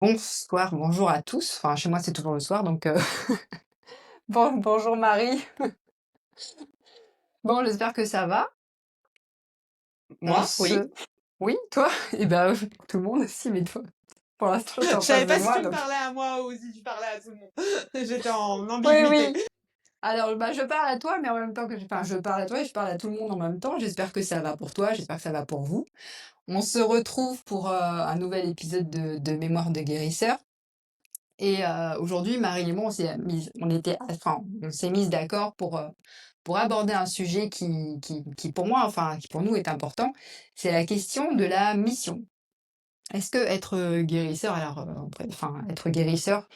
Bonsoir, bonjour à tous. Enfin, chez moi, c'est toujours le soir, donc bonjour Marie. Bon, j'espère que ça va. On Moi? Oui. se Oui, toi? Et ben, tout le monde aussi, mais toi, pour l'instant, tu es Je en savais face de pas si moi, tu me donc parlais à moi ou si tu parlais à tout le monde. J'étais en oui, ambiguïté. oui. Alors, bah, je parle à toi, mais en même temps je parle à toi et je parle à tout le monde en même temps. J'espère que ça va pour toi, j'espère que ça va pour vous. On se retrouve pour, un nouvel épisode de Mémoire de guérisseur et aujourd'hui, Marie et moi, on s'est mises d'accord pour aborder un sujet qui pour moi, enfin, qui pour nous est important, c'est la question de la mission. Est-ce que être, guérisseur alors, être guérisseur,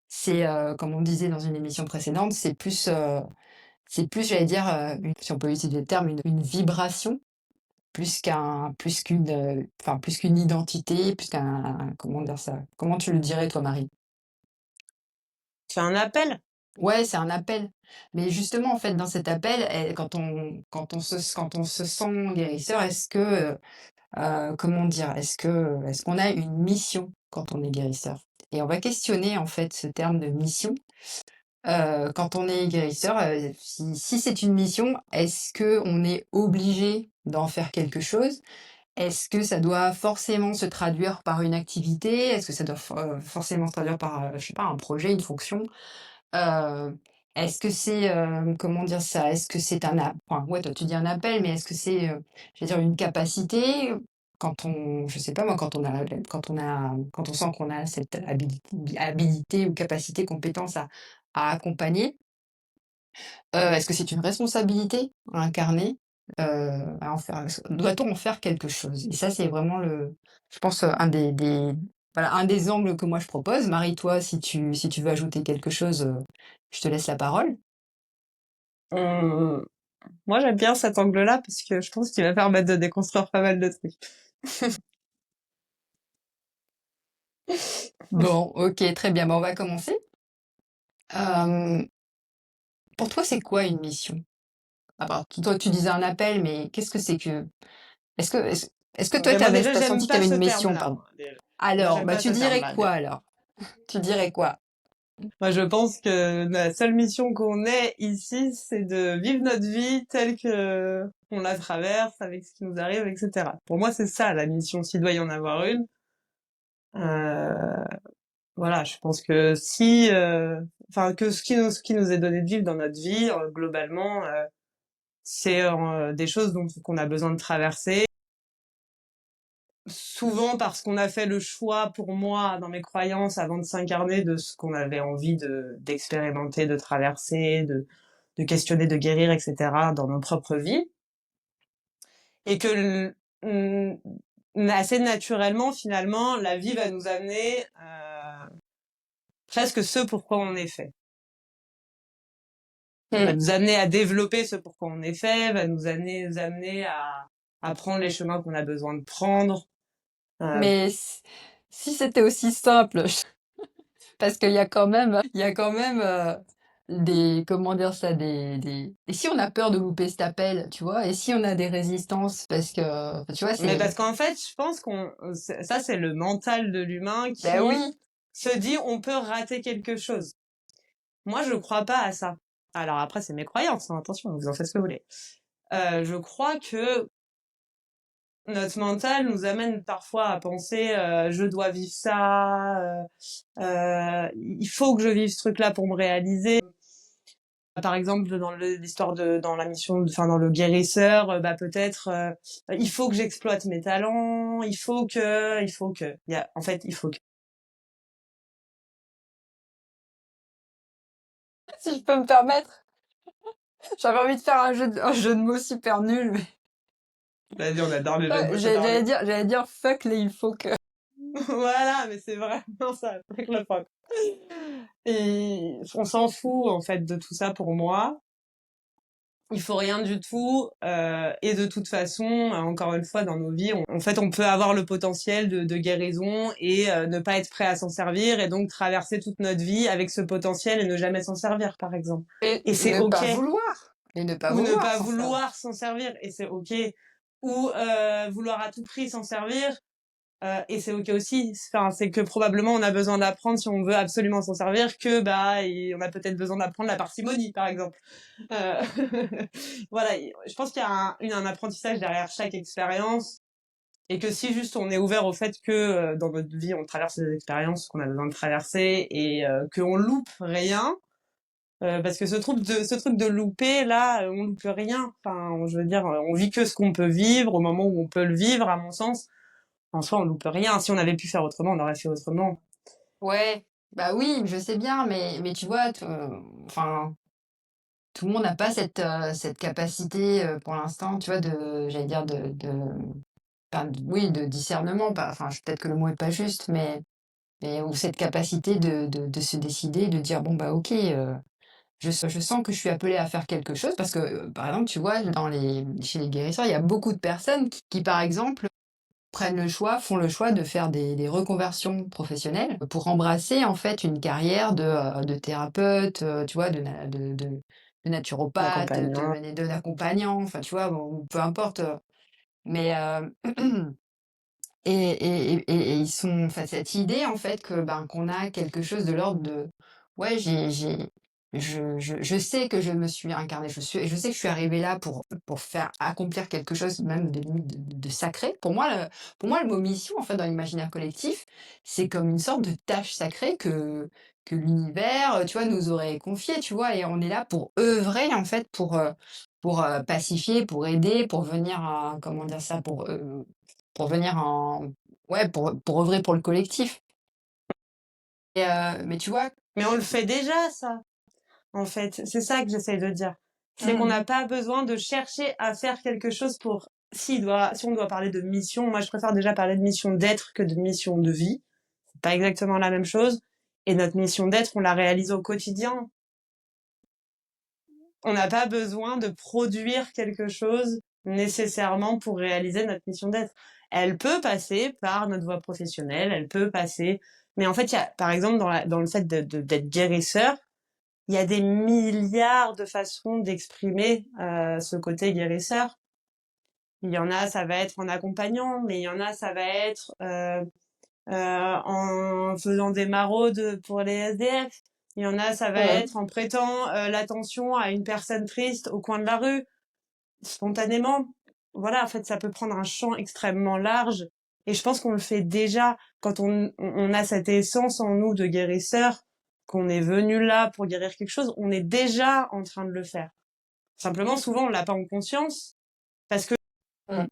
c'est, comme on disait dans une émission précédente, c'est plus, j'allais dire, une si on peut utiliser le terme, une vibration plus qu'une identité, plus qu'un comment dire ça? Comment tu le dirais toi, Marie? C'est un appel? Ouais, c'est un appel. Mais justement, en fait, dans cet appel, quand on se sent guérisseur, comment dire? Est-ce qu'on a une mission quand on est guérisseur? Et on va questionner, en fait, ce terme de mission. Quand on est guérisseur, si c'est une mission, est-ce que on est obligé d'en faire quelque chose? Est-ce que ça doit forcément se traduire par une activité? Est-ce que ça doit forcément se traduire par, je sais pas, un projet, une fonction? Heu, est-ce que c'est, comment dire ça? Est-ce que c'est un a enfin, ouais, toi, tu dis un appel, mais est-ce que c'est, je veux dire une capacité? Quand on je sais pas moi, quand on sent qu'on a cette habilité ou capacité, compétence à accompagner, est-ce que c'est une responsabilité à incarner? À en faire doit-on en faire quelque chose? Et ça, c'est vraiment je pense, un des voilà, un des angles que moi je propose. Marie, toi, si tu veux ajouter quelque chose, je te laisse la parole. Mmh, moi, j'aime bien cet angle-là parce que je pense qu'il va permettre de déconstruire pas mal de trucs. Bon, OK, très bien, bah, on va commencer. Hem, pour toi, c'est quoi une mission? Ah bah, toi, tu disais un appel, mais qu'est-ce que c'est que est-ce que est-ce est-ce que toi, Mais moi, déjà, tu as j'aime senti qu'il pas y avait ce une mission, terme-là, pardon? moi, déjà. Moi, Alors, j'aime bah, pas tu ce dirais terme-là, quoi déjà. alors? Tu dirais quoi? Moi, je pense que la seule mission qu'on ait ici, c'est de vivre notre vie telle que on la traverse, avec ce qui nous arrive, etc. Pour moi, c'est ça, la mission, s'il doit y en avoir une. Euh, Voilà, je pense que si, que ce qui nous est donné de vivre dans notre vie, globalement, c'est des choses dont qu'on a besoin de traverser. Souvent parce qu'on a fait le choix, pour moi, dans mes croyances, avant de s'incarner, de ce qu'on avait envie d'expérimenter, de traverser, de questionner, de guérir, etc., dans nos propres vies, et que assez naturellement, finalement, la vie va nous amener presque ce pourquoi on est fait. Va Mmh. nous amener à développer ce pourquoi on est fait, va nous amener à prendre les chemins qu'on a besoin de prendre. Euh, Mais si c'était aussi simple, parce qu'il y a quand même des, comment dire ça, et si on a peur de louper cet appel, tu vois, et si on a des résistances, parce que, enfin, tu vois, mais c'est, parce qu'en fait, je pense ça c'est le mental de l'humain ben qui oui, se dit on peut rater quelque chose. Moi, je crois pas à ça. Alors après, c'est mes croyances, hein, attention, vous en faites ce que vous voulez. Je crois que notre mental nous amène parfois à penser je dois vivre ça, il faut que je vive ce truc-là pour me réaliser. Par exemple, l'histoire dans la mission, enfin dans le guérisseur, bah peut-être, il faut que j'exploite mes talents, en fait, il faut que. si je peux me permettre, j'avais envie de faire un jeu de mots super nul, mais Vas-y, on adore les jeux de mots, c'est j'allais dire fuck les il faut que. voilà, mais c'est vraiment ça, c'est le fuck. Et on s'en fout en fait de tout ça pour moi. Il faut rien du tout, et de toute façon, encore une fois, dans nos vies, en fait, on peut avoir le potentiel de guérison et ne pas être prêt à s'en servir, et donc traverser toute notre vie avec ce potentiel et ne jamais s'en servir, par exemple. Et Et c'est ne ok. pas vouloir, et ne pas Ou ne vouloir pas s'en servir. vouloir s'en servir, et c'est ok. Ou vouloir à tout prix s'en servir, et c'est OK aussi. Enfin, c'est que probablement on a besoin d'apprendre si on veut absolument s'en servir que on a peut-être besoin d'apprendre la parcimonie, par exemple. Euh, voilà, je pense qu'il y a un apprentissage derrière chaque expérience et que si juste on est ouvert au fait que dans notre vie on traverse des expériences qu'on a besoin de traverser et qu'on loupe rien, parce que ce truc de louper là, on loupe rien. Enfin, je veux dire, on vit que ce qu'on peut vivre au moment où on peut le vivre, à mon sens. En soi, on loupe rien. Si on avait pu faire autrement, on aurait fait autrement. Ouais, bah oui, je sais bien, mais tu vois, enfin, tout le monde n'a pas cette capacité pour l'instant, tu vois, j'allais dire, enfin, oui, de discernement, pas, enfin, peut-être que le mot est pas juste, mais ou cette capacité de se décider, de dire, bon, bah ok, je sens que je suis appelée à faire quelque chose, parce que, par exemple, tu vois, chez les guérisseurs, il y a beaucoup de personnes qui, par exemple, font le choix de faire des reconversions professionnelles pour embrasser en fait une carrière de thérapeute, tu vois, de naturopathe, L'accompagnant. de l'accompagnant, enfin tu vois, bon, peu importe, mais et ils sont enfin cette idée en fait que, ben, qu'on a quelque chose de l'ordre de ouais, je sais que je me suis incarnée, je sais que je suis arrivée là pour faire accomplir quelque chose même de limite de sacré. Pour moi, le mot mission, en fait, dans l'imaginaire collectif, c'est comme une sorte de tâche sacrée que l'univers, tu vois, nous aurait confiée, tu vois? Et on est là pour œuvrer, en fait, pacifier, pour aider, pour venir, comment dire ça? Pour venir en ouais, pour œuvrer pour le collectif mais tu vois. Mais on le fait déjà, ça, en fait. C'est ça que j'essaye de dire. C'est qu'on Mmh. n'a pas besoin de chercher à faire quelque chose pour... Si on doit parler de mission, moi je préfère déjà parler de mission d'être que de mission de vie. C'est pas exactement la même chose. Et notre mission d'être, on la réalise au quotidien. On n'a pas besoin de produire quelque chose nécessairement pour réaliser notre mission d'être. Elle peut passer par notre voie professionnelle, elle peut passer... Mais en fait, il y a, par exemple, dans le fait d'être guérisseur, il y a des milliards de façons d'exprimer ce côté guérisseur. Il y en a, ça va être en accompagnant, mais il y en a, ça va être en faisant des maraudes pour les SDF. Il y en a, ça va Ouais. être en prêtant l'attention à une personne triste au coin de la rue, spontanément. Voilà, en fait, ça peut prendre un champ extrêmement large. Et je pense qu'on le fait déjà quand on a cette essence en nous de guérisseur, qu'on est venu là pour guérir quelque chose, on est déjà en train de le faire. Simplement, souvent, on l'a pas en conscience parce que Mmh.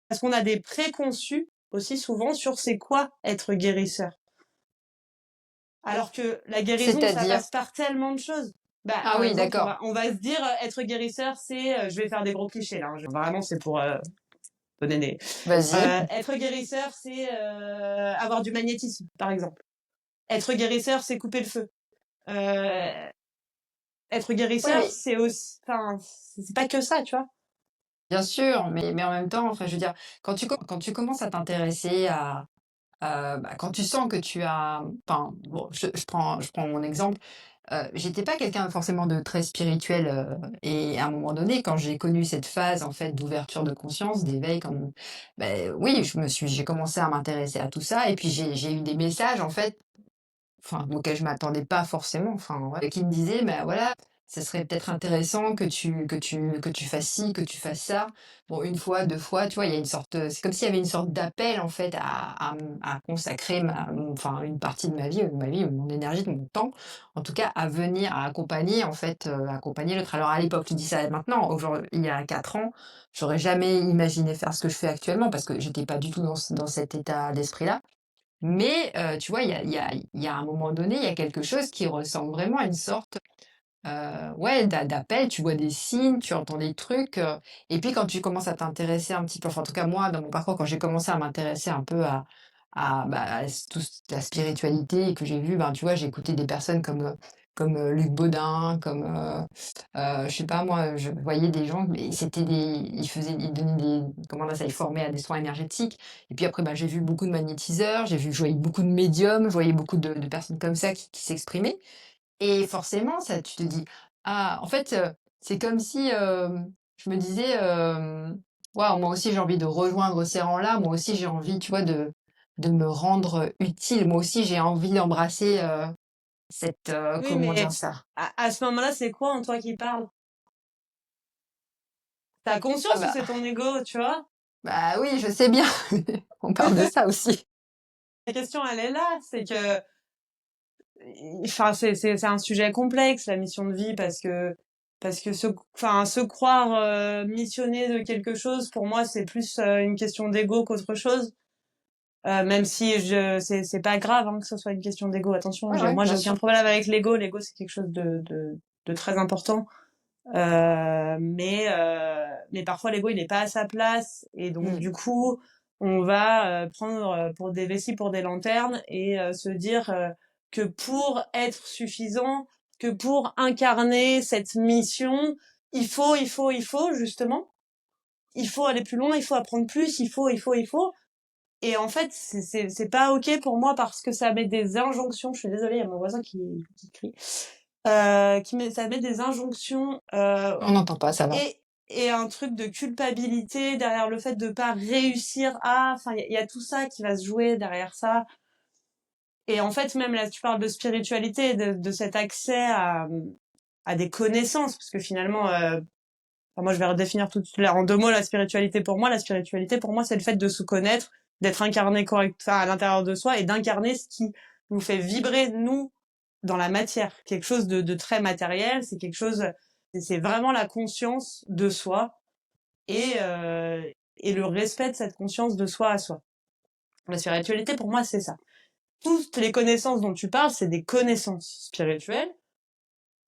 parce qu'on a des préconçus aussi souvent sur c'est quoi être guérisseur. Alors que la guérison, ça C'est-à-dire? passe par tellement de choses. Bah, Ah par oui, exemple, on d'accord. va, on va se dire être guérisseur, c'est, je vais faire des gros clichés là. Vraiment, c'est pour donner des. Vas-y. Être guérisseur, c'est avoir du magnétisme, par exemple. Être guérisseur, c'est couper le feu. Euh, Être Oui, guérisseur, mais c'est aussi, enfin, c'est pas que ça, tu vois. bien sûr, mais en même temps, enfin, je veux dire, quand tu commences à t'intéresser bah, quand tu sens que tu as enfin, bon, je prends mon exemple. J'étais pas quelqu'un forcément de très spirituel, et à un moment donné, quand j'ai connu cette phase, en fait, d'ouverture de conscience, d'éveil, comme oui, j'ai commencé à m'intéresser à tout ça et puis j'ai eu des messages, en fait, enfin, auquel je m'attendais pas forcément, enfin, ouais, qui me disait: «Bah, voilà, ce serait peut-être intéressant que tu fasses ci, que tu fasses ça». Bon, une fois, 2 fois, tu vois? Il y a une sorte, c'est comme s'il y avait une sorte d'appel, en fait, à consacrer enfin, une partie de ma vie, ou mon énergie, de mon temps, en tout cas, à venir, à accompagner, en fait, accompagner l'autre. Alors à l'époque, je dis ça maintenant, il y a 4 ans, j'aurais jamais imaginé faire ce que je fais actuellement parce que j'étais pas du tout dans cet état d'esprit-là. Mais, tu vois, il y a un moment donné, il y a quelque chose qui ressemble vraiment à une sorte, ouais, d'appel. Tu vois des signes, tu entends des trucs, et puis quand tu commences à t'intéresser un petit peu, enfin, en tout cas moi, dans mon parcours, quand j'ai commencé à m'intéresser un peu bah, à la spiritualité, et que j'ai vu, ben, tu vois, j'ai écouté des personnes comme Luc Bodin, je sais pas moi, je voyais des gens, mais ils donnaient comment on appelle ça? Ils formaient à des soins énergétiques, et puis après, bah, j'ai vu beaucoup de magnétiseurs, je voyais beaucoup de médiums, je voyais beaucoup de personnes comme ça qui s'exprimaient, et forcément, ça tu te dis: «Ah», en fait, c'est comme si, je me disais, «Waouh, moi aussi j'ai envie de rejoindre ces rangs-là, moi aussi j'ai envie», tu vois, de me rendre utile. Moi aussi, j'ai envie d'embrasser, cette, Oui, comment dire mais ça? à ce moment-là, c'est quoi en toi qui parle? Tu Ah conscience ou c'est ton ego, tu vois? oui, je sais bien. On parle de ça aussi. La question, elle est là, c'est que enfin, c'est un sujet complexe, la mission de vie, parce que se croire missionné de quelque chose, pour moi, c'est plus une question d'ego qu'autre chose. Même si c'est pas grave hein, que ce soit une question d'ego. Attention, Ouais, ouais, moi, bien j'ai aucun sûr. problème avec l'ego. L'ego, c'est quelque chose de très important. Mais parfois l'ego il est pas à sa place et donc Mmh. du coup on va prendre pour des vessies pour des lanternes et se dire que pour être suffisant, que pour incarner cette mission, il faut justement, il faut aller plus loin, il faut apprendre plus, il faut. Et en fait, c'est pas ok pour moi parce que ça met des injonctions. Je suis désolée, il y a mon voisin qui crie. Ça met des injonctions On n'entend pas, ça va. et et un truc de culpabilité derrière le fait de pas réussir à, enfin il y a tout ça qui va se jouer derrière ça. Et en fait même là tu parles de spiritualité, de cet accès à des connaissances parce que finalement enfin, moi je vais redéfinir tout de suite là en 2 mots la spiritualité pour moi. La spiritualité pour moi c'est le fait de se connaître, d'être incarné correct enfin, à l'intérieur de soi et d'incarner ce qui nous fait vibrer nous dans la matière, quelque chose de très matériel, c'est quelque chose c'est vraiment la conscience de soi et, euh, et le respect de cette conscience de soi à soi. La spiritualité, pour moi, c'est ça. Toutes les connaissances dont tu parles, c'est des connaissances spirituelles,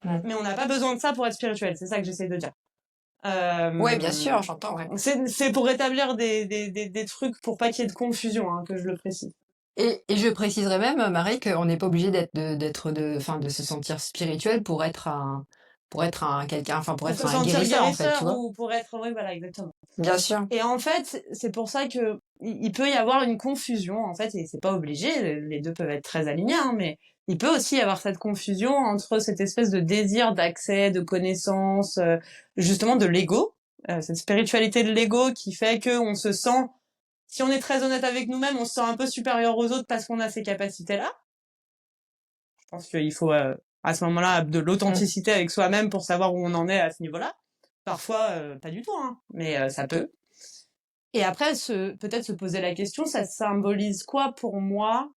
Mmh. mais on n'a pas besoin de ça pour être spirituel. C'est ça que j'essaie de dire. Ouais, bien Euh, sûr, j'entends, ouais. c'est pour rétablir des trucs pour pas qu'il y ait de confusion, hein, que je le précise. Et je préciserais même, Marie, qu'on n'est pas obligé enfin, de se sentir spirituel pour être un quelqu'un, enfin, pour Pour être se un sentir guérisseur, en fait, tu guérisseur vois? ou pour être, oui, voilà, exactement. Bien sûr. Et en fait, c'est pour ça que il peut y avoir une confusion, en fait, et c'est pas obligé, les deux peuvent être très alignés, hein, mais il peut aussi y avoir cette confusion entre cette espèce de désir d'accès, de connaissance, justement de l'ego, cette spiritualité de l'ego qui fait que on se sent, si on est très honnête avec nous-mêmes, on se sent un peu supérieur aux autres parce qu'on a ces capacités-là. Je pense qu'il faut à ce moment-là de Mmh. l'authenticité avec soi-même pour savoir où on en est à ce niveau-là. Parfois, pas du tout, hein, mais ça peut. Et après, peut-être se poser la question, ça symbolise quoi pour moi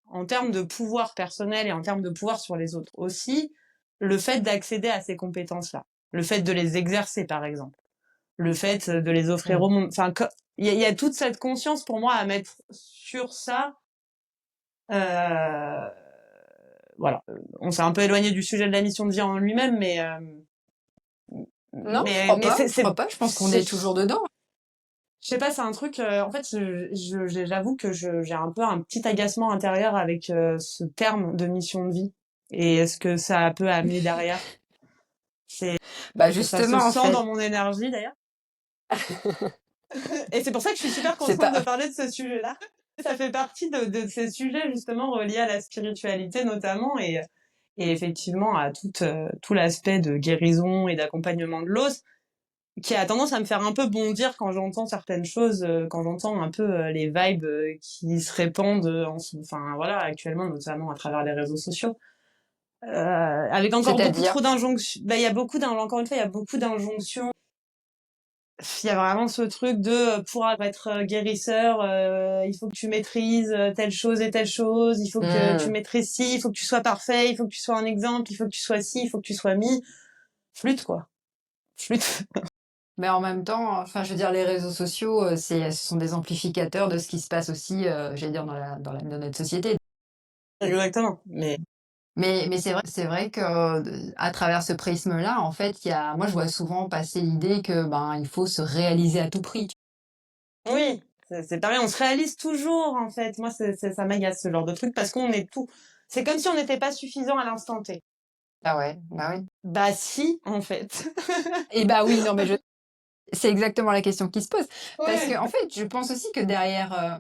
en termes de pouvoir personnel et en termes de pouvoir sur les autres aussi, le fait d'accéder à ces compétences-là, le fait de les exercer par exemple, le fait de les offrir Mmh. au monde. Enfin, il y a toute cette conscience pour moi à mettre sur ça. Euh, voilà, on s'est un peu éloigné du sujet de la mission de vie en lui-même, Non, je crois mais pas, je crois pas, je pense qu'on est toujours dedans. je sais pas, c'est un truc. En fait, j'avoue que j'ai un peu un petit agacement intérieur avec ce terme de mission de vie et ce que ça peut amener derrière. C'est Bah, Ça se justement, en sent fait, dans mon énergie d'ailleurs. Et c'est pour ça que je suis super c'est contente de pas parler de ce sujet-là. Ça fait partie de ces sujets justement reliés à la spiritualité notamment et effectivement à tout l'aspect de guérison et d'accompagnement de l'os qui a tendance à me faire un peu bondir quand j'entends certaines choses, quand j'entends un peu les vibes qui se répandent, enfin voilà, actuellement, notamment à travers les réseaux sociaux, avec encore beaucoup c'est-à-dire? trop d'injonctions. Bah, il y a beaucoup encore une fois, il y a beaucoup d'injonctions. Il y a vraiment ce truc de pour être guérisseur, il faut que tu maîtrises telle chose et telle chose, il faut que tu Mmh. maîtrises ci, il faut que tu sois parfait, il faut que tu sois un exemple, il faut que tu sois ci, il faut que tu sois mis. Flûte quoi, flûte. Mais en même temps, enfin, je veux dire, les réseaux sociaux, ce sont des amplificateurs de ce qui se passe aussi, j'allais dire dans notre société. Exactement. Mais Mais c'est vrai que, à travers ce prisme-là, en fait, moi, je vois souvent passer l'idée que, ben, il faut se réaliser à tout prix. oui, c'est pareil, on se réalise toujours en fait. Moi, ça m'agace ce genre de truc parce qu'on est tout. C'est comme si on n'était pas suffisant à l'instant T. Ah ouais, bah oui. Bah si, en fait. Et bah oui, non, mais c'est exactement la question qui se pose. Parce Ouais. qu'en fait, je pense aussi que derrière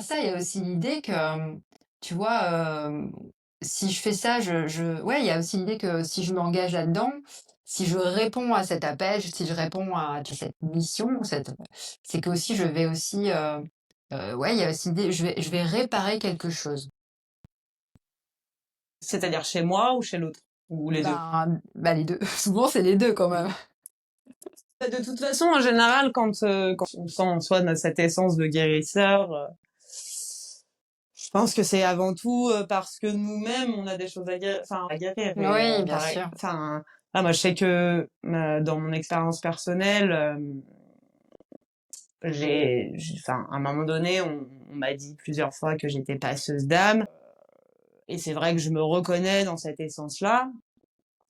ça, il y a aussi l'idée que, tu vois, si je fais ça, ouais, il y a aussi l'idée que si je m'engage là-dedans, si je réponds à cet appel, si je réponds à cette mission, c'est que aussi je vais aussi, Ouais, il y a aussi l'idée, je vais réparer quelque chose. C'est-à-dire chez moi ou chez l'autre? Ou les 2? Bah, les 2. Souvent, c'est les 2 quand même. Bah, de toute façon, en général, quand on sent en soi cette essence de guérisseur, je pense que c'est avant tout parce que nous-mêmes, on a des choses à guérir. Et Oui, bien pareil, sûr. enfin, là, moi, je sais que dans mon expérience personnelle, enfin, à un moment donné, on m'a dit plusieurs fois que j'étais passeuse d'âme. Et c'est vrai que je me reconnais dans cette essence-là,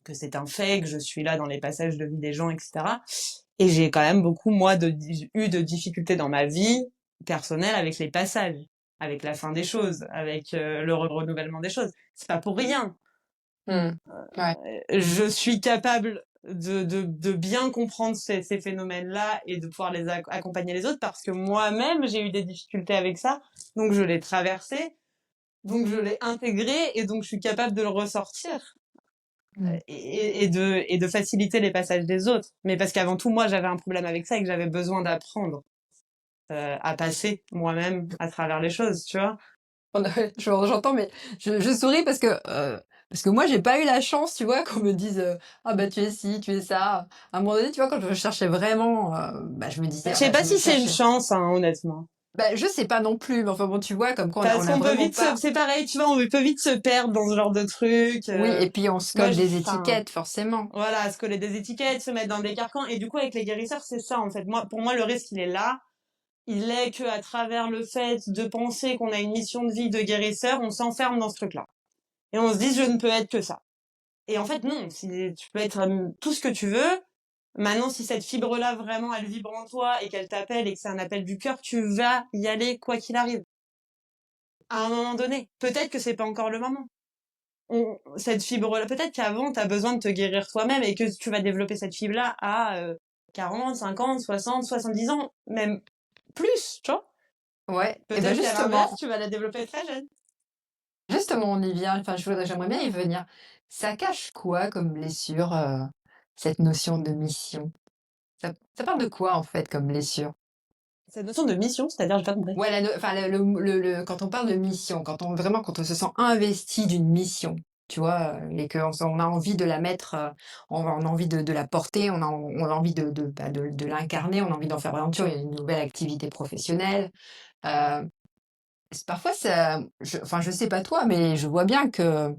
que c'est un fait, que je suis là dans les passages de vie des gens, etc. Et j'ai quand même beaucoup, moi, eu de difficultés dans ma vie personnelle avec les passages, avec la fin des choses, avec le renouvellement des choses. C'est pas pour rien. Mmh. Ouais. Je suis capable de bien comprendre ces phénomènes-là et de pouvoir accompagner les autres parce que moi-même, j'ai eu des difficultés avec ça. Donc, je l'ai traversé. Donc, je l'ai intégré et donc, je suis capable de le ressortir Mmh. et de faciliter les passages des autres. Mais parce qu'avant tout, moi, j'avais un problème avec ça et que j'avais besoin d'apprendre à passer moi-même à travers les choses, tu vois. J'entends, mais je souris parce que moi, j'ai pas eu la chance, tu vois, qu'on me dise, «Ah bah, tu es ci, tu es ça». À un moment donné, tu vois, quand je cherchais vraiment, bah, je me Je disais sais enfin, pas je si c'est une cherchais. chance, hein, honnêtement. Bah, je sais pas non plus, mais enfin bon, tu vois, comme quoi on a Parce on a qu'on peut vraiment vite pas. c'est pareil, tu vois, on peut vite se perdre dans ce genre de truc. Oui, et puis on se Moi, colle des enfin, étiquettes, forcément. voilà, se coller des étiquettes, se mettre dans des carcans. Et du coup, avec les guérisseurs, c'est ça, en fait. Moi, pour moi, le risque, il est là. Il est que à travers le fait de penser qu'on a une mission de vie de guérisseur, on s'enferme dans ce truc-là. Et on se dit, je ne peux être que ça. Et en fait, non, si tu peux être tout ce que tu veux. Maintenant, si cette fibre-là, vraiment, elle vibre en toi et qu'elle t'appelle et que c'est un appel du cœur, tu vas y aller quoi qu'il arrive. À un moment donné. Peut-être que c'est pas encore le moment. Cette fibre-là, peut-être qu'avant, tu as besoin de te guérir toi-même et que tu vas développer cette fibre-là à 40, 50, 60, 70 ans, même plus, tu vois. Ouais, et ben Peut-être qu'à l'inverse, justement, tu vas la développer très jeune. on y vient, enfin, j'aimerais bien y venir. Ça cache quoi comme blessure, cette notion de mission? Ça parle de quoi, en fait, comme blessure? Cette notion de mission, c'est-à-dire, j'ai pas compris. Ouais, enfin, quand on parle de mission, quand on se sent investi d'une mission, tu vois, et on a envie de la mettre, on a envie de la porter, on a envie de l'incarner, on a envie d'en faire vraiment, tu vois, une nouvelle activité professionnelle. Euh, Parfois, enfin, je sais pas toi, mais je vois bien que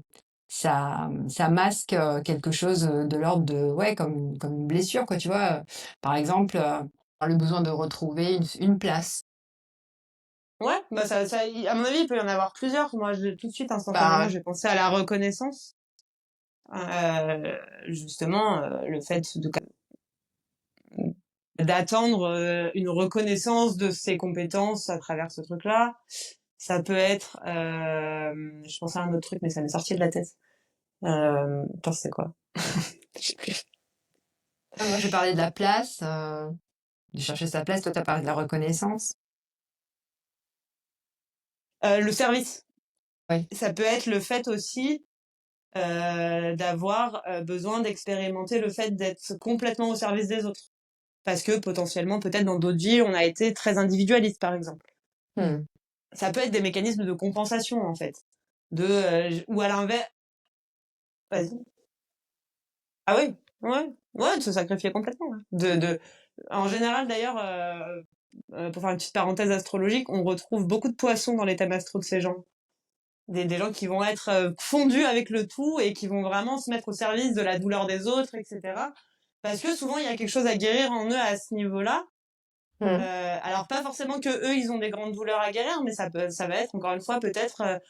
ça masque quelque chose de l'ordre de, ouais, comme une blessure, quoi, tu vois. Par exemple, le besoin de retrouver une place. Ouais, bah à mon avis, il peut y en avoir plusieurs. Moi, tout de suite, instantanément, Bah, j'ai pensé à la reconnaissance. Justement, le fait d'attendre une reconnaissance de ses compétences à travers ce truc-là. Ça peut être, je pensais à un autre truc, mais ça m'est sorti de la tête. Attends, c'est quoi? Je sais plus. moi, j'ai parlé de la place, de chercher sa place. Toi, tu as parlé de la reconnaissance. Le service. Oui. Ça peut être le fait aussi d'avoir besoin d'expérimenter le fait d'être complètement au service des autres. Parce que potentiellement, peut-être dans d'autres vies, on a été très individualiste, par exemple. Mmh. Ça peut être des mécanismes de compensation, en fait. Ou à l'inverse. Vas-y. Ah oui, ouais, ouais, de se sacrifier complètement. Ouais. En général, d'ailleurs, pour faire une petite parenthèse astrologique, on retrouve beaucoup de poissons dans les thèmes astro de ces gens. Des gens qui vont être fondus avec le tout et qui vont vraiment se mettre au service de la douleur des autres, etc. Parce que souvent, il y a quelque chose à guérir en eux à ce niveau-là. Mmh. Alors pas forcément que eux, ils ont des grandes douleurs à guérir, mais ça va être encore une fois peut-être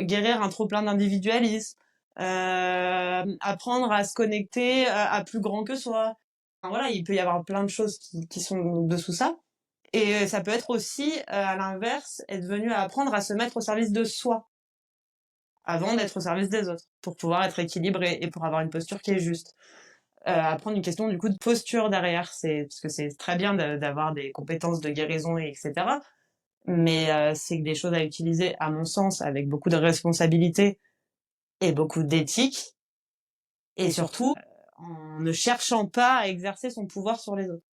guérir un trop plein d'individualisme, apprendre à se connecter à plus grand que soi. Enfin, voilà, il peut y avoir plein de choses qui sont dessous ça. Et ça peut être aussi, à l'inverse, être venu à apprendre à se mettre au service de soi avant d'être au service des autres, pour pouvoir être équilibré et pour avoir une posture qui est juste. Apprendre une question du coup de posture derrière, parce que c'est très bien d'avoir des compétences de guérison et etc. Mais c'est des choses à utiliser, à mon sens, avec beaucoup de responsabilité et beaucoup d'éthique, et surtout en ne cherchant pas à exercer son pouvoir sur les autres.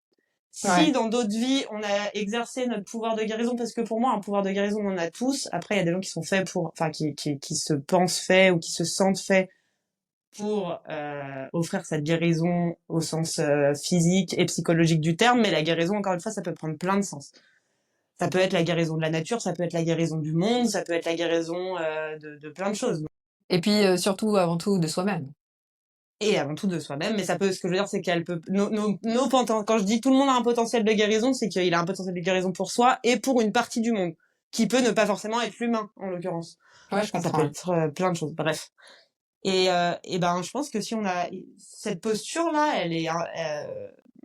Si Ouais. dans d'autres vies, on a exercé notre pouvoir de guérison, parce que pour moi, un pouvoir de guérison, on en a tous. Après, il y a des gens qui sont faits pour, enfin, qui se pensent faits ou qui se sentent faits pour offrir cette guérison au sens physique et psychologique du terme. Mais la guérison, encore une fois, ça peut prendre plein de sens. Ça peut être la guérison de la nature, ça peut être la guérison du monde, ça peut être la guérison de plein de choses. Et puis, surtout, avant tout, de soi-même. Et avant tout de soi-même, mais ça peut, ce que je veux dire, c'est qu'elle peut, quand je dis que tout le monde a un potentiel de guérison, c'est qu'il a un potentiel de guérison pour soi et pour une partie du monde, qui peut ne pas forcément être l'humain, en l'occurrence. Ouais, je Ça peut comprends. être plein de choses, bref. Et ben, je pense que si on a cette posture-là,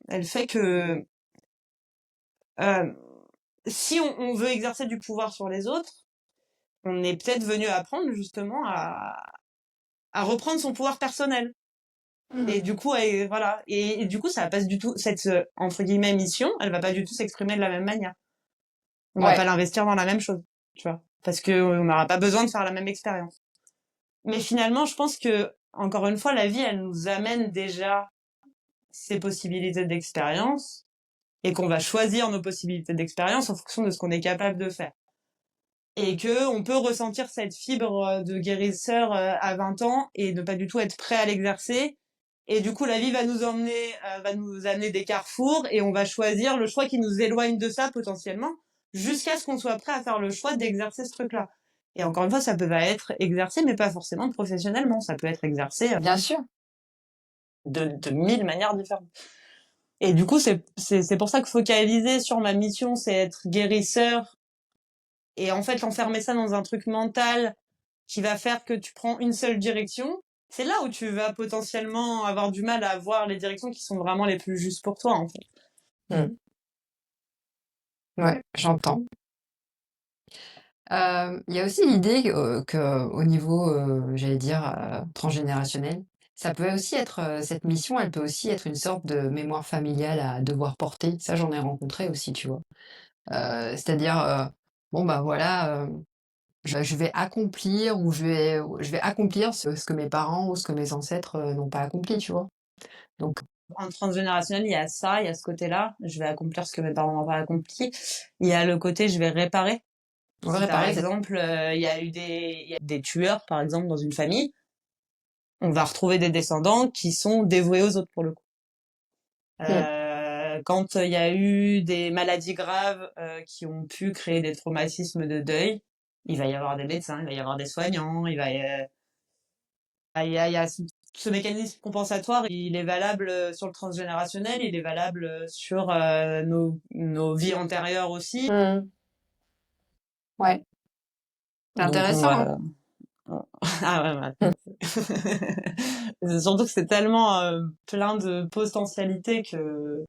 elle fait que, euh, si on veut exercer du pouvoir sur les autres, on est peut-être venu apprendre justement à reprendre son pouvoir personnel. Et du coup, voilà. Et du coup, ça va pas du tout, cette, entre guillemets, mission, elle va pas du tout s'exprimer de la même manière. On va pas Ouais, l'investir dans la même chose, tu vois. Parce que on n'aura pas besoin de faire la même expérience. Mais finalement, je pense que, encore une fois, la vie, elle nous amène déjà ces possibilités d'expérience et qu'on va choisir nos possibilités d'expérience en fonction de ce qu'on est capable de faire. Et que on peut ressentir cette fibre de guérisseur à 20 ans et ne pas du tout être prêt à l'exercer. Et du coup, la vie va nous emmener, va nous amener des carrefours et on va choisir le choix qui nous éloigne de ça potentiellement jusqu'à ce qu'on soit prêt à faire le choix d'exercer ce truc-là. Et encore une fois, ça peut être exercé, mais pas forcément professionnellement. Ça peut être exercé bien sûr. de mille manières différentes. Et du coup, c'est pour ça que focaliser sur ma mission, c'est être guérisseur et en fait enfermer ça dans un truc mental qui va faire que tu prends une seule direction, c'est là où tu vas potentiellement avoir du mal à voir les directions qui sont vraiment les plus justes pour toi, en fait. Mmh. Ouais, j'entends. Il y a aussi l'idée, qu'au niveau, j'allais dire, transgénérationnel, ça peut aussi être, cette mission, elle peut aussi être une sorte de mémoire familiale à devoir porter. Ça, j'en ai rencontré aussi, tu vois? C'est-à-dire, bon, bah, voilà, je vais accomplir ou je vais accomplir ce que mes parents ou ce que mes ancêtres, n'ont pas accompli, tu vois? Donc En transgénérationnel, il y a ça, il y a ce côté-là. Je vais accomplir ce que mes parents n'ont pas accompli. Il y a le côté, je vais réparer. on va Si par réparer cette exemple, il y a des tueurs, par exemple, dans une famille, on va retrouver des descendants qui sont dévoués aux autres pour le coup. mmh, Quand il y a eu des maladies graves qui ont pu créer des traumatismes de deuil, il va y avoir des médecins, il va y avoir des soignants, il y a ce mécanisme compensatoire, il est valable sur le transgénérationnel, il est valable sur nos vies antérieures aussi. mmh, ouais, c'est Donc on intéressant, hein? va... Ah ouais, Mmh. c'est surtout que c'est tellement plein de potentialités que...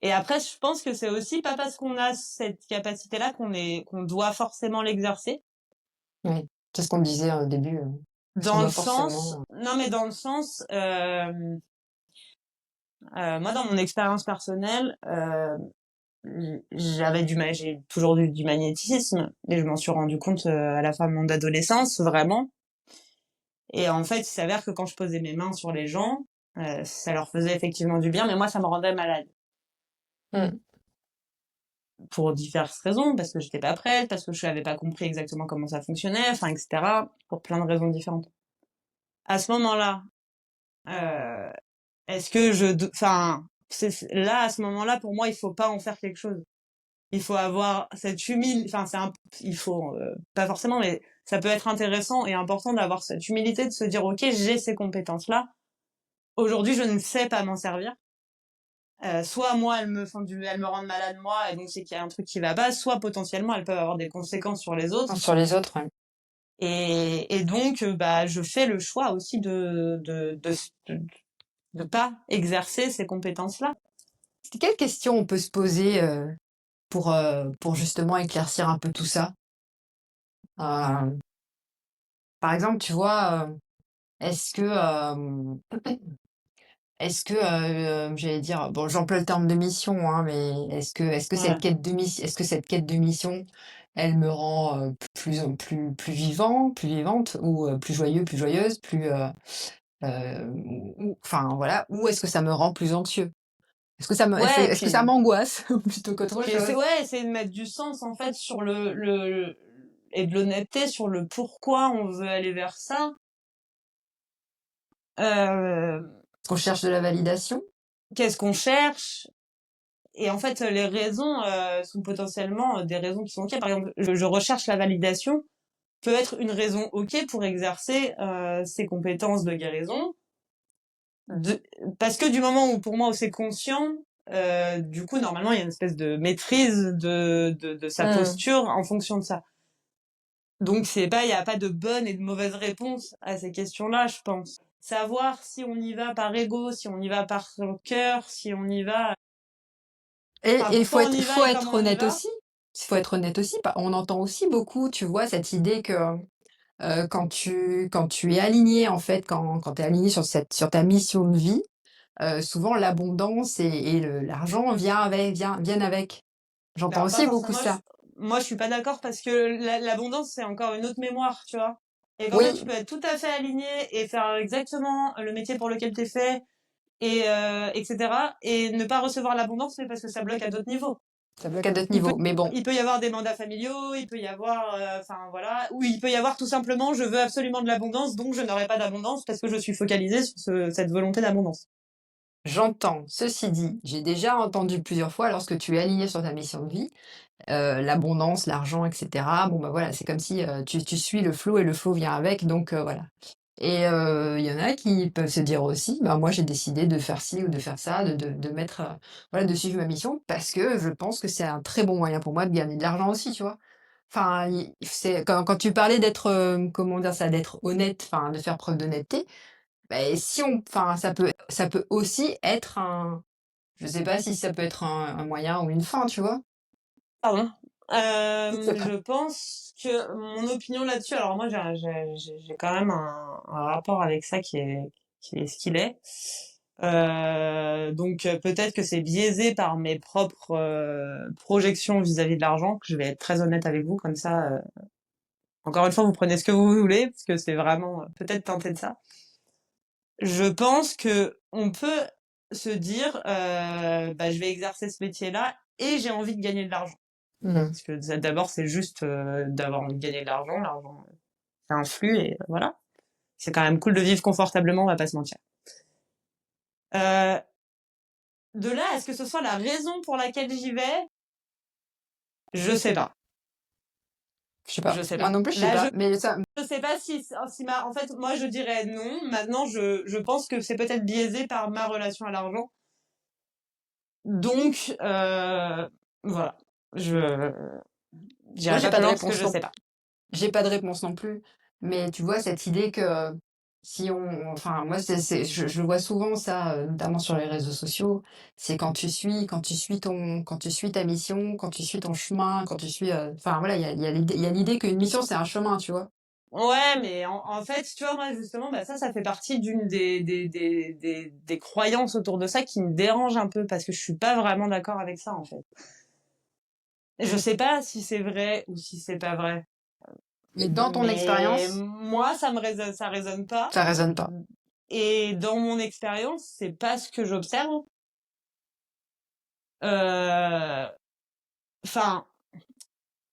Et après, je pense que c'est aussi pas parce qu'on a cette capacité-là qu'on doit forcément l'exercer. Oui, c'est ce qu'on disait au début, est-ce qu'on Dans le doit sens, forcément, non mais dans le sens, moi dans mon expérience personnelle, j'ai toujours eu du magnétisme et je m'en suis rendu compte à la fin de mon adolescence vraiment. Et en fait, il s'avère que quand je posais mes mains sur les gens, ça leur faisait effectivement du bien, mais moi ça me rendait malade mmh, pour diverses raisons, parce que j'étais pas prête, parce que je n'avais pas compris exactement comment ça fonctionnait, enfin etc. Pour plein de raisons différentes. À ce moment-là, euh, est-ce que enfin, là à ce moment-là, pour moi, il faut pas en faire quelque chose. Il faut avoir cette humilité, enfin il faut pas forcément, mais ça peut être intéressant et important d'avoir cette humilité de se dire ok, j'ai ces compétences-là. Aujourd'hui, je ne sais pas m'en servir. Soit moi, elles me rendent malade moi, et donc c'est qu'il y a un truc qui va pas. Soit potentiellement, elles peuvent avoir des conséquences sur les autres. sur les autres, ouais. Et donc, bah, je fais le choix aussi de pas exercer ces compétences-là. Quelles questions on peut se poser, pour justement éclaircir un peu tout ça? Hem, Par exemple, tu vois, est-ce que, j'allais dire, bon, j'emploie le terme de mission, hein, mais Ouais. est-ce que cette quête de mission, elle me rend, plus vivant, plus vivante ou, plus joyeux, plus joyeuse, plus, ou enfin voilà, ou est-ce que ça me rend plus anxieux? Ouais, est-ce que ça puis m'angoisse plutôt qu'autre chose? ouais, essayer de mettre du sens en fait sur et de l'honnêteté sur le pourquoi on veut aller vers ça. Euh, Est-ce qu'on cherche de la validation? Qu'est-ce qu'on cherche? Et en fait, les raisons sont potentiellement des raisons qui sont ok. Par exemple, je recherche la validation peut être une raison ok pour exercer ses compétences de guérison. De... Parce que du moment où pour moi où c'est conscient, du coup normalement il y a une espèce de maîtrise de sa Mmh. posture en fonction de ça. Donc il y a pas de bonne et de mauvaise réponse à ces questions-là, je pense. Savoir si on y va par ego, si on y va par cœur, si on y va, enfin Et pourquoi on y va faut et être comment on y honnête va. aussi. Il faut être honnête aussi. On entend aussi beaucoup, tu vois, cette idée que quand tu es aligné, en fait, quand tu es aligné sur ta mission de vie, souvent l'abondance et l'argent viennent avec. Mais J'entends alors pas aussi forcément. beaucoup ça. Moi, je suis pas d'accord parce que l'abondance, c'est encore une autre mémoire, tu vois. Et qu'en fait, Oui, tu peux être tout à fait aligné et faire exactement le métier pour lequel t'es fait, etc. Et ne pas recevoir l'abondance, mais parce que ça bloque à d'autres niveaux. ça bloque à d'autres Il peut, niveaux. Mais bon, il peut y avoir des mandats familiaux, il peut y avoir, enfin voilà, ou il peut y avoir tout simplement, je veux absolument de l'abondance, donc je n'aurai pas d'abondance parce que je suis focalisée sur cette volonté d'abondance. j'entends. Ceci dit, j'ai déjà entendu plusieurs fois lorsque tu es aligné sur ta mission de vie, l'abondance, l'argent, et cetera. Bon, bah, voilà, c'est comme si, tu suis le flow et le flow vient avec, donc voilà. Et il y en a qui peuvent se dire aussi: «Bah, moi, j'ai décidé de faire ci ou de faire ça, de mettre, voilà, de suivre ma mission parce que je pense que c'est un très bon moyen pour moi de gagner de l'argent aussi», tu vois? Enfin, i c'est quand tu parlais d'être, comment dire ça? D'être honnête, enfin, de faire preuve d'honnêteté, beh, si on enfin, ça peut aussi être un je sais pas si ça peut être un moyen ou une fin, tu vois? Pardon. Je sais pas. Je pense que mon opinion là-dessus, alors moi j'ai quand même un rapport avec ça qui est ce qu'il est. Donc peut-être que c'est biaisé par mes propres projections vis-à-vis de l'argent, que je vais être très honnête avec vous, comme ça, encore une fois, vous prenez ce que vous voulez, parce que c'est vraiment peut-être teinté de ça. Je pense que on peut se dire, bah, je vais exercer ce métier-là et j'ai envie de gagner de l'argent. Mmh. Parce que d'abord, c'est juste d'avoir envie de gagner de l'argent. L'argent, c'est un flux et voilà. C'est quand même cool de vivre confortablement, on va pas se mentir. Euh, de là, est-ce que ce soit la raison pour laquelle j'y vais? Je sais pas. Je sais pas. Je sais Moi pas. non plus, je sais Là, pas, mais ça je sais pas en fait, moi, je dirais non. Maintenant, je pense que c'est peut-être biaisé par ma relation à l'argent. Donc, voilà. Je, moi, j'irai pas plus loin parce que je sais pas. j'ai pas de réponse non plus, mais tu vois, cette idée que si on enfin, moi, je vois souvent ça, notamment sur les réseaux sociaux, c'est quand tu suis ta mission, quand tu suis ton chemin, quand tu suis, enfin, voilà, il y a l'idée qu'une mission, c'est un chemin, tu vois? Ouais, mais en fait, tu vois, moi, justement, bah, ça fait partie d'une des croyances autour de ça qui me dérange un peu parce que je suis pas vraiment d'accord avec ça, en fait. Je sais pas si c'est vrai ou si c'est pas vrai. Mais dans ton Mais expérience, moi, ça résonne pas. ça résonne pas. Et dans mon expérience, c'est pas ce que j'observe. Euh, Enfin,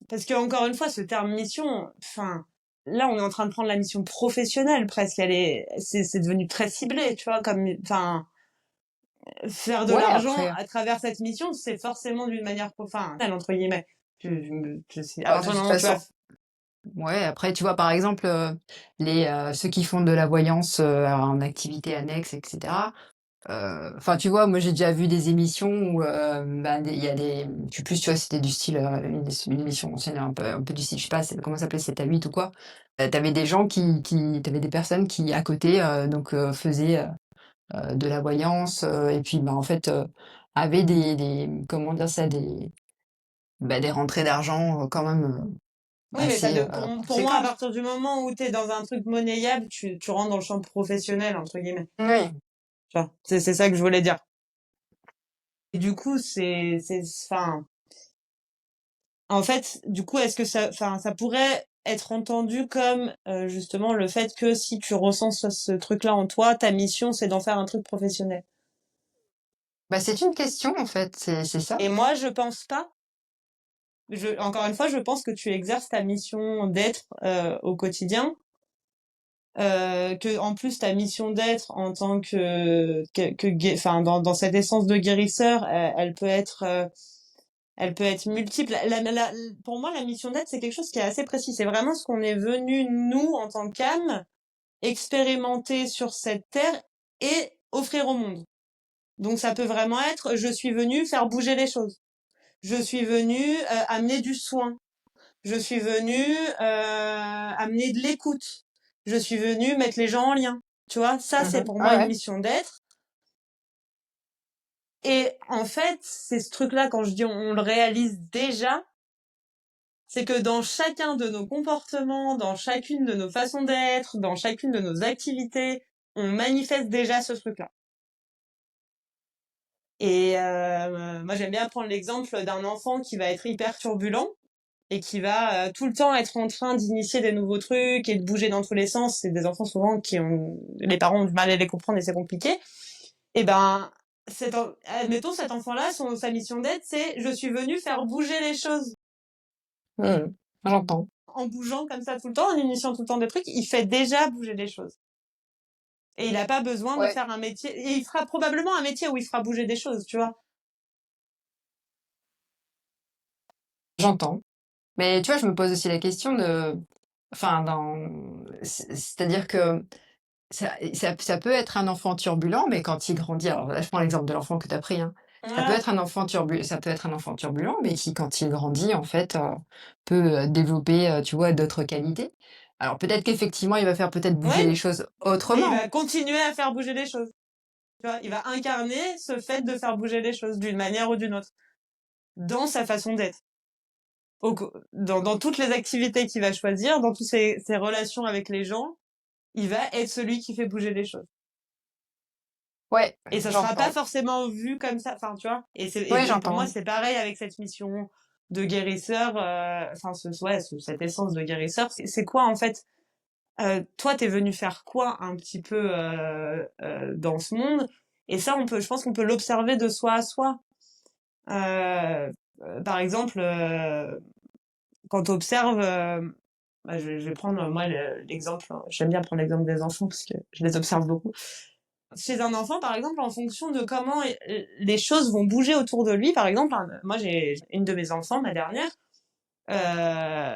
parce que encore une fois, ce terme mission, enfin, là, on est en train de prendre la mission professionnelle presque. C'est devenu très ciblé, tu vois, comme, enfin, faire de Ouais, l'argent après, à travers cette mission, c'est forcément d'une manière, enfin, entre guillemets. Je sais, à bah, de partir du toute moment où tu vas, façon ouais, après, tu vois, par exemple, ceux qui font de la voyance, en activité annexe, et cetera, enfin, tu vois, moi, j'ai déjà vu des émissions où, bah, des il y a des je sais plus, tu vois, c'était du style, une émission ancienne, un peu du style, je sais pas, c'est comment ça s'appelait, 7 à 8 ou quoi. Tu des gens qui tu des personnes qui, à côté, donc faisaient, de la voyance, et puis, bah, en fait, avaient comment dire ça? Des rentrées d'argent, quand même, oui, mais ça assez, pour moi, à conséquentes. partir du moment où t'es dans un truc monnayable, tu rentres dans le champ professionnel, entre guillemets. Oui. Tu vois, c'est ça que je voulais dire. Et du coup, enfin, en fait, du coup, est-ce que enfin, ça pourrait être entendu comme justement le fait que si tu ressens ce truc-là en toi, ta mission, c'est d'en faire un truc professionnel. Bah, c'est une question, en fait, c'est ça. Et moi, je pense pas. Encore une fois, je pense que tu exerces ta mission d'être au quotidien. Que en plus ta mission d'être en tant enfin dans cette essence de guérisseur, elle peut être multiple. Pour moi, la mission d'être, c'est quelque chose qui est assez précis. C'est vraiment ce qu'on est venu nous en tant qu'âme expérimenter sur cette terre et offrir au monde. Donc ça peut vraiment être, je suis venu faire bouger les choses. Je suis venu amener du soin. Je suis venue amener de l'écoute. Je suis venue mettre les gens en lien. Tu vois, ça c'est pour moi Ah une ouais, mission d'être. Et en fait, c'est ce truc-là, quand je dis on le réalise déjà, c'est que dans chacun de nos comportements, dans chacune de nos façons d'être, dans chacune de nos activités, on manifeste déjà ce truc-là. Et moi j'aime bien prendre l'exemple d'un enfant qui va être hyper turbulent et qui va tout le temps être en train d'initier des nouveaux trucs et de bouger dans tous les sens. C'est des enfants souvent qui ont, les parents ont du mal à les comprendre et c'est compliqué. Et ben, admettons cet enfant-là, sa mission d'être, c'est je suis venu faire bouger les choses. mmh, j'entends. En bougeant comme ça tout le temps, en initiant tout le temps des trucs, il fait déjà bouger les choses. Et il n'a pas besoin de Ouais, faire un métier. Et il fera probablement un métier où il fera bouger des choses, tu vois. j'entends. Mais tu vois, je me pose aussi la question de enfin, c'est-à-dire que ça peut être un enfant turbulent, mais quand il grandit alors là, je prends l'exemple de l'enfant que tu as pris, hein. Voilà. Ça peut être un enfant turbulent, mais qui, quand il grandit, en fait, peut, développer, tu vois, d'autres qualités. Alors peut-être qu'effectivement, il va faire peut-être bouger les Ouais. choses Mais il autrement. va continuer à faire bouger les choses. Tu vois, il va incarner ce fait de faire bouger les choses d'une manière ou d'une autre, dans sa façon d'être. Dans toutes les activités qu'il va choisir, dans toutes ses relations avec les gens, il va être celui qui fait bouger les choses. Ouais, Et ça sera pas j'entends. forcément vu comme ça, enfin, tu vois. Ouais, Et pour moi, j'entends. c'est pareil avec cette mission de guérisseur, enfin, cette essence de guérisseur. C'est quoi, en fait? Toi, t'es venu faire quoi un petit peu dans ce monde? Et ça, je pense qu'on peut l'observer de soi à soi. Par exemple, quand tu observes, bah, je vais prendre moi l'exemple, j'aime bien prendre l'exemple des enfants parce que je les observe beaucoup. Chez un enfant, par exemple, en fonction de comment les choses vont bouger autour de lui, par exemple, moi j'ai une de mes enfants, ma dernière, euh,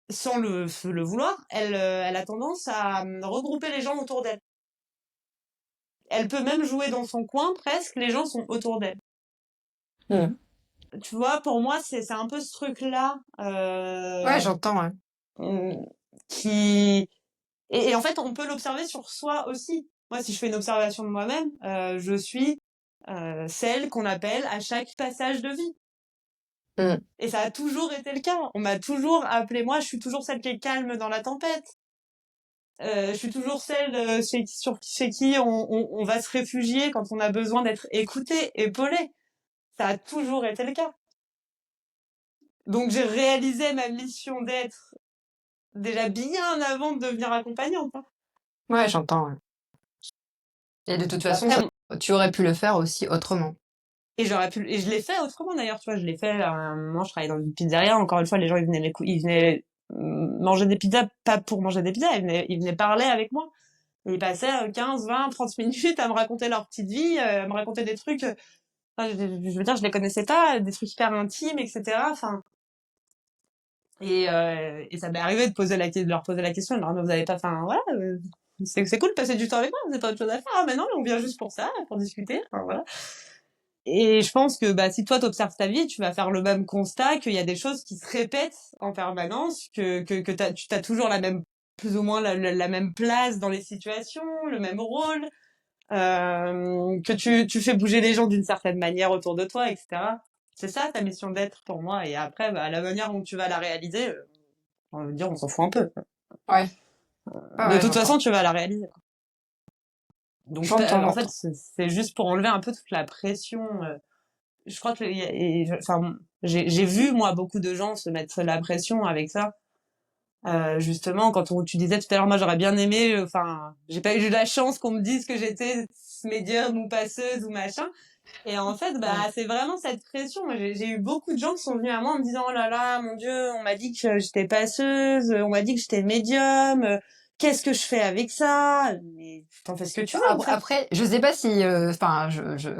sans le vouloir, elle a tendance à regrouper les gens autour d'elle. Elle peut même jouer dans son coin, presque, les gens sont autour d'elle. Mmh. Tu vois, pour moi, c'est un peu ce truc-là Ouais, j'entends, ouais. on- qui... et en fait, on peut l'observer sur soi aussi. Moi, si je fais une observation de moi-même, je suis celle qu'on appelle à chaque passage de vie. Mmh. Et ça a toujours été le cas. On m'a toujours appelé, moi, je suis toujours celle qui est calme dans la tempête. Je suis toujours celle chez qui on va se réfugier quand on a besoin d'être écouté, épaulé. Ça a toujours été le cas. Donc j'ai réalisé ma mission d'être déjà bien avant de devenir accompagnante, hein. Ouais, j'entends, ouais. Et de toute façon, Après, tu aurais pu le faire aussi autrement. et je l'ai fait autrement d'ailleurs, tu vois, je l'ai fait à un moment, je travaillais dans une pizzeria, encore une fois, les gens, ils venaient manger des pizzas, pas pour manger des pizzas, ils venaient parler avec moi. Et ils passaient 15, 20, 30 minutes à me raconter leur petite vie, à me raconter des trucs, enfin, je veux dire, je les connaissais pas, des trucs hyper intimes, etc. Enfin, et ça m'est arrivé de leur poser la question, de leur dire, vous avez pas, enfin, voilà, c'est cool de passer du temps avec moi, vous avez pas autre chose à faire. Ah, mais non, mais on vient juste pour ça, pour discuter, enfin, voilà. Et je pense que bah, si toi t'observes ta vie, tu vas faire le même constat qu'il y a des choses qui se répètent en permanence, que tu as toujours la même, plus ou moins la même place dans les situations, le même rôle, que tu fais bouger les gens d'une certaine manière autour de toi, etc. C'est ça ta mission d'être pour moi. Et après, bah, la manière dont tu vas la réaliser, on va dire, on s'en fout un peu. Ouais. Ouais, De ouais, toute façon, j'entends. tu vas la réaliser. Donc, J'entends, en fait, j'entends. c'est juste pour enlever un peu toute la pression. Je crois que, enfin, j'ai vu moi beaucoup de gens se mettre la pression avec ça. Justement, tu disais tout à l'heure, moi j'aurais bien aimé, enfin, j'ai pas eu la chance qu'on me dise que j'étais médium ou passeuse ou machin. Et en fait, bah, Ouais. c'est vraiment cette pression. Moi, j'ai eu beaucoup de gens qui sont venus à moi en me disant, oh là là, mon Dieu, on m'a dit que j'étais passeuse, on m'a dit que j'étais médium, qu'est-ce que je fais avec ça? Mais t'en fais ce que tu veux, en fait. Après, je sais pas si, enfin,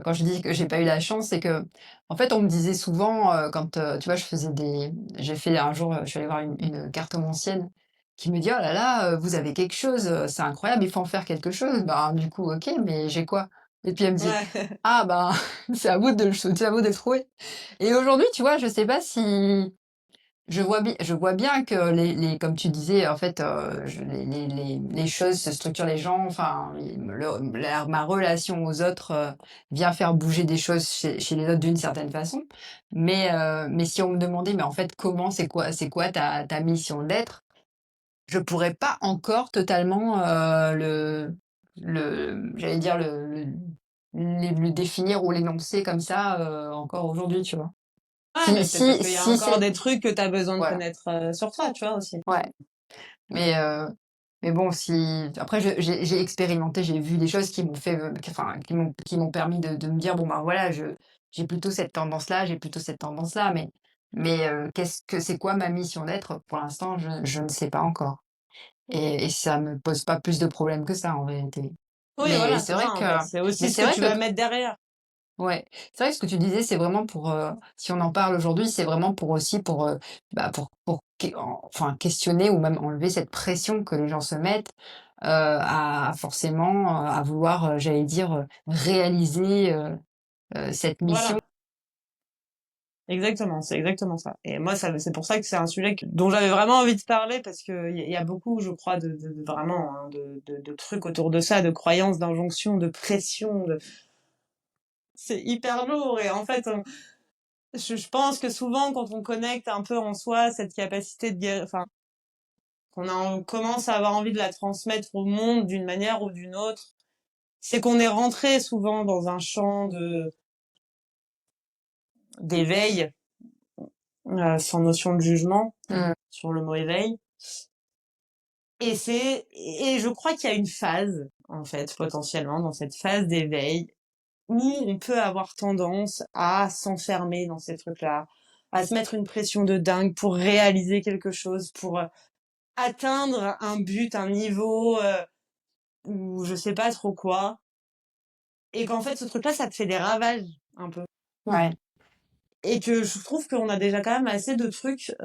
quand je dis que j'ai pas eu la chance, c'est que, en fait, on me disait souvent, quand, tu vois, j'ai fait un jour, je suis allée voir une cartomancienne qui me dit: «Oh là là, vous avez quelque chose, c'est incroyable, il faut en faire quelque chose». Ben, du coup, OK, mais j'ai quoi? Et puis elle me dit: Ouais. «Ah ben, c'est à vous de le trouver». Et aujourd'hui, tu vois, je sais pas si je vois bien que comme tu disais, en fait, les choses se structurent, les gens, enfin, ma relation aux autres vient faire bouger des choses chez les autres d'une certaine façon. Mais si on me demandait, mais en fait, comment, c'est quoi ta mission d'être, je pourrais pas encore totalement j'allais dire, le définir ou l'énoncer comme ça encore aujourd'hui, tu vois. Ouais, mais peut-être parce qu'il y a Si encore c'est. des trucs que t'as besoin de Voilà, connaître sur toi, tu vois, aussi. ouais. Mais, heu, mais bon, si après j'ai expérimenté, j'ai vu des choses qui m'ont fait, enfin, qui m'ont permis de me dire: «Bon, ben, voilà, j'ai plutôt cette tendance-là, j'ai plutôt cette tendance-là», mais qu'est-ce que c'est quoi ma mission d'être? Pour l'instant, je ne sais pas encore et ça me pose pas plus de problèmes que ça, en réalité. Oui, Mais voilà, c'est c'est ça, vrai en que fait. C'est mais aussi ce c'est que vrai tu que vas mettre derrière. Ouais, c'est vrai que ce que tu disais, c'est vraiment pour, si on en parle aujourd'hui, c'est vraiment pour aussi enfin questionner ou même enlever cette pression que les gens se mettent, à forcément, à vouloir, j'allais dire, réaliser, cette mission. Voilà. Exactement, c'est exactement ça. Et moi, c'est pour ça que c'est un sujet dont j'avais vraiment envie de parler parce que il y a beaucoup, je crois, de vraiment hein, de trucs autour de ça, de croyances, d'injonctions, de pression. C'est hyper lourd. Et en fait, je pense que souvent, quand on connecte un peu en soi cette capacité de guérir, enfin, on commence à avoir envie de la transmettre au monde d'une manière ou d'une autre, c'est qu'on est rentré souvent dans un champ d'éveil, sans notion de jugement Mmh. sur le mot éveil. Et je crois qu'il y a une phase, en fait, potentiellement, dans cette phase d'éveil, où on peut avoir tendance à s'enfermer dans ces trucs-là, à se mettre une pression de dingue pour réaliser quelque chose, pour atteindre un but, un niveau, ou je sais pas trop quoi. Et qu'en fait, ce truc-là, ça te fait des ravages, un peu. Ouais. Et que je trouve qu'on a déjà quand même assez de trucs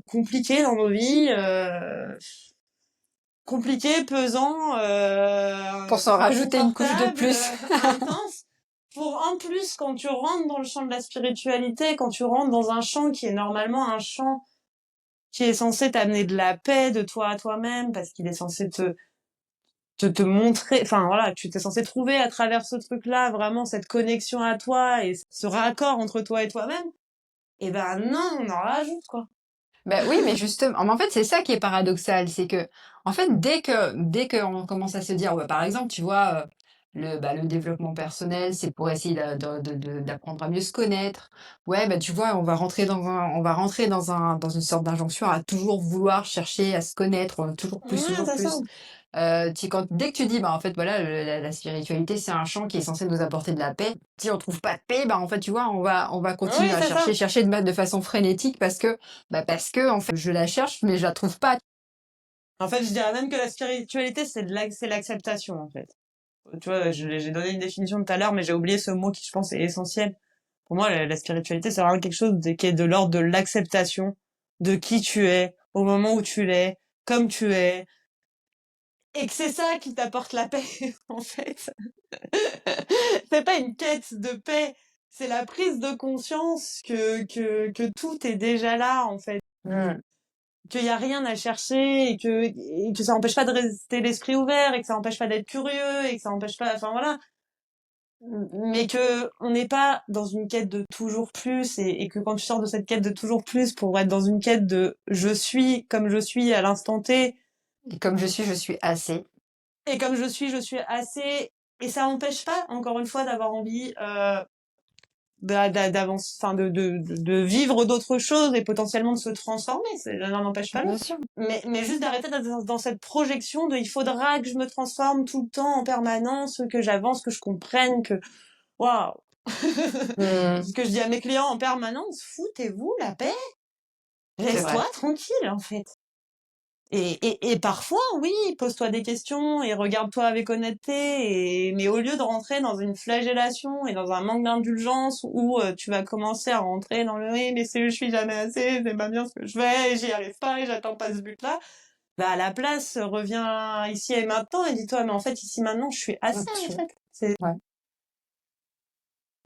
compliqués dans nos vies, compliqué, pesant, Pour s'en rajouter une couche de inconfortable, plus. intense. Pour en plus, quand tu rentres dans le champ de la spiritualité, quand tu rentres dans un champ qui est normalement un champ qui est censé t'amener de la paix de toi à toi-même, parce qu'il est censé te montrer, enfin voilà, tu t'es censé trouver à travers ce truc-là vraiment cette connexion à toi et ce raccord entre toi et toi-même. Et ben non, on en rajoute quoi. Ben oui, mais justement, en fait, c'est ça qui est paradoxal, c'est que, en fait, dès qu'on commence à se dire, ouais, par exemple, tu vois, le développement personnel, c'est pour essayer d'apprendre à mieux se connaître. Ouais, bah, tu vois, on va rentrer dans une sorte d'injonction à toujours vouloir chercher à se connaître, toujours plus, Ouais, toujours c'est ça. plus. Dès que tu dis, bah, en fait, voilà, la spiritualité, c'est un champ qui est censé nous apporter de la paix. Si on trouve pas de paix, bah, en fait, tu vois, on va continuer Oui, à c'est ça. chercher de façon frénétique parce que, en fait, je la cherche, mais je la trouve pas. En fait, je dirais même que la spiritualité, c'est l'acceptation, en fait. Tu vois, j'ai donné une définition tout à l'heure, mais j'ai oublié ce mot qui, je pense, est essentiel. Pour moi, la spiritualité, c'est vraiment quelque chose qui est de l'ordre de l'acceptation de qui tu es, au moment où tu l'es, comme tu es, et que c'est ça qui t'apporte la paix, en fait. C'est pas une quête de paix, c'est la prise de conscience que tout est déjà là, en fait. Mmh. Qu'il y a rien à chercher et que ça empêche pas de rester l'esprit ouvert et que ça empêche pas d'être curieux et que ça empêche pas, enfin voilà. Mais que on n'est pas dans une quête de toujours plus et que quand tu sors de cette quête de toujours plus pour être dans une quête de je suis comme je suis à l'instant T Et comme je suis assez. et comme je suis assez et ça n'empêche pas encore une fois d'avoir envie d'avance, enfin de vivre d'autres choses et potentiellement de se transformer. L'un n'empêche pas Bien l'autre. sûr. Mais juste d'arrêter d'être dans cette projection de il faudra que je me transforme tout le temps en permanence, que j'avance, que je comprenne, que waouh. Mmh. Ce que je dis à mes clients en permanence, foutez-vous la paix, C'est vrai. laisse-toi tranquille en fait. Et parfois, oui, pose-toi des questions et regarde-toi avec honnêteté. Mais au lieu de rentrer dans une flagellation et dans un manque d'indulgence où tu vas commencer à rentrer dans le oui, mais je suis jamais assez, c'est pas bien ce que je fais, et j'y arrive pas et j'atteins pas ce but-là. Bah à la place, reviens ici et maintenant et dis-toi, mais en fait ici maintenant, je suis assez en OK. fait. C'est Ouais,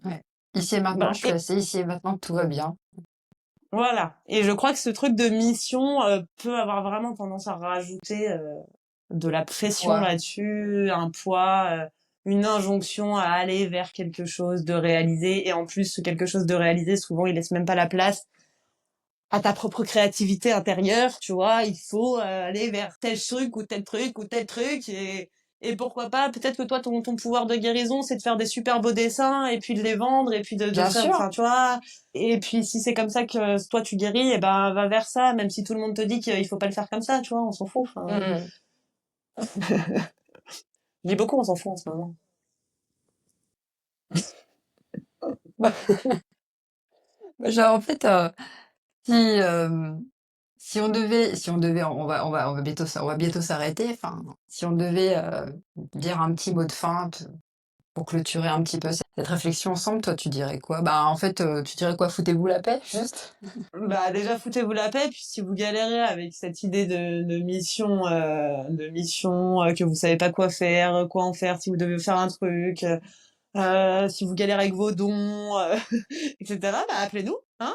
ouais. Ici et maintenant, voilà. je suis assez ici et maintenant, tout va bien. Voilà. Et je crois que ce truc de mission peut avoir vraiment tendance à rajouter de la pression Ouais. là-dessus, un poids, une injonction à aller vers quelque chose de réalisé. Et en plus, ce quelque chose de réalisé, souvent, il laisse même pas la place à ta propre créativité intérieure, tu vois. Il faut aller vers tel truc ou tel truc ou tel truc. Et pourquoi pas, peut-être que toi, ton pouvoir de guérison, c'est de faire des super beaux dessins et puis de les vendre et puis de Bien faire, sûr. enfin, tu vois. Et puis, si c'est comme ça que toi, tu guéris, et ben, va vers ça, même si tout le monde te dit qu'il faut pas le faire comme ça, tu vois, on s'en fout. Enfin, Mmh. je dis beaucoup, on s'en fout en ce moment. Bah, genre, en fait, si, si on devait on va bientôt s'arrêter. Enfin, si on devait, dire un petit mot de fin pour clôturer un petit peu cette réflexion ensemble, toi, tu dirais quoi? Bah, en fait, tu dirais quoi? Foutez-vous la paix, juste? Bah déjà foutez-vous la paix, puis si vous galérez avec cette idée de mission, que vous savez pas quoi faire, quoi en faire, si vous devez faire un truc, si vous galérez avec vos dons, etc., bah appelez-nous, hein.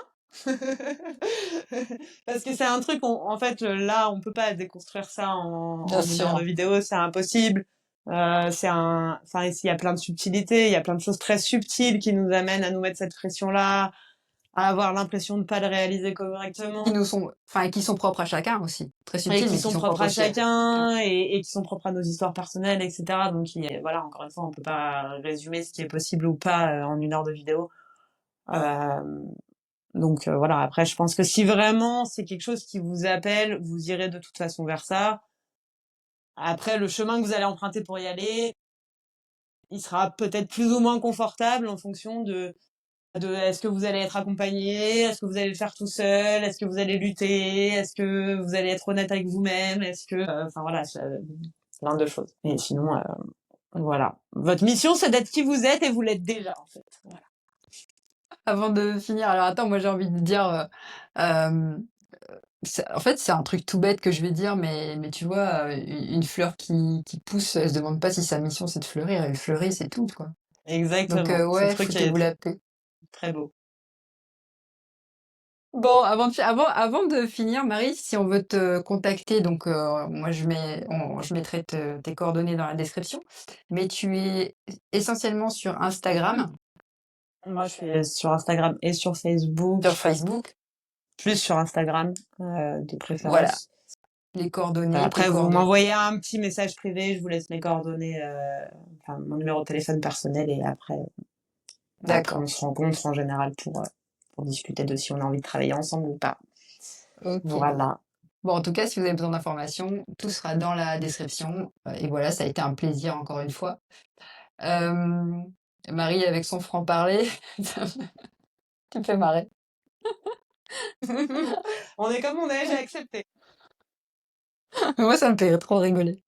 Parce que c'est un truc, en fait, là, on peut pas déconstruire ça Bien en 1 heure de sûr. vidéo, c'est impossible. Enfin, ici, il y a plein de subtilités, il y a plein de choses très subtiles qui nous amènent à nous mettre cette pression-là, à avoir l'impression de pas le réaliser correctement, Qui sont propres à chacun aussi. Très et subtils, qui mais qui sont sont propres propres à aussi à chacun. chacun, et qui sont propres à nos histoires personnelles, etc. Donc, voilà, encore une fois, on peut pas résumer ce qui est possible ou pas en 1 heure de vidéo. Euh, donc voilà, après je pense que si vraiment c'est quelque chose qui vous appelle, vous irez de toute façon vers ça. Après le chemin que vous allez emprunter pour y aller, il sera peut-être plus ou moins confortable en fonction de est-ce que vous allez être accompagné, est-ce que vous allez le faire tout seul, est-ce que vous allez lutter, est-ce que vous allez être honnête avec vous-même, est-ce que enfin voilà, c'est plein de choses. Et sinon voilà, votre mission c'est d'être qui vous êtes et vous l'êtes déjà en fait. Voilà. Avant de finir, alors attends, moi j'ai envie de dire, hem, en fait, c'est un truc tout bête que je vais dire, mais tu vois, une fleur qui pousse, elle se demande pas si sa mission c'est de fleurir, elle fleurit, c'est tout, quoi. Donc Exactement. Ce ouais, truc est foutez-vous la paix. très beau. Bon, avant de finir, Marie, si on veut te contacter, donc moi je mettrai tes coordonnées dans la description, mais tu es essentiellement sur Instagram, Moi, je suis sur Instagram et sur sur Facebook, Facebook, plus sur Instagram, de voilà, préférence. les coordonnées, tes Après, vous coordonnées. m'envoyez un petit message privé, je vous laisse mes coordonnées, enfin mon numéro de téléphone personnel, et après D'accord, on se rencontre en général pour discuter de si on a envie de travailler ensemble ou pas. OK. Voilà. Bon, en tout cas, si vous avez besoin d'informations, tout sera dans la description. Et voilà, ça a été un plaisir encore une fois. Hem, Marie avec son franc-parler, tu me fais marrer. On est comme on est, j'ai accepté. Moi, ça me fait trop rigoler.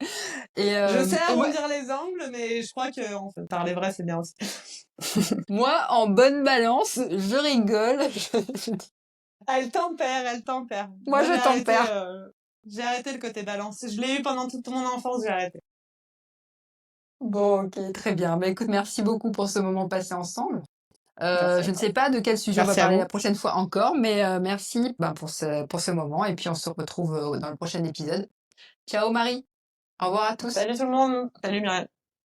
Et, Je sais et moi, arrondir les angles, mais je crois que en fait, parler vrai, c'est bien aussi. moi, en bonne balance, je rigole. Elle tempère, elle tempère. Moi, Moi, je tempère. j'ai arrêté le côté balance. Je l'ai eu pendant toute mon enfance, j'ai arrêté. Bon, ok, très bien. Bah, écoute, merci beaucoup pour ce moment passé ensemble. Merci à Je ne toi. sais pas de quel sujet on va Merci à parler la vous. prochaine fois encore, mais merci pour ce moment. Et puis, on se retrouve dans le prochain épisode. Ciao Marie. Au revoir à tous. Salut tout le monde. Salut Myriam.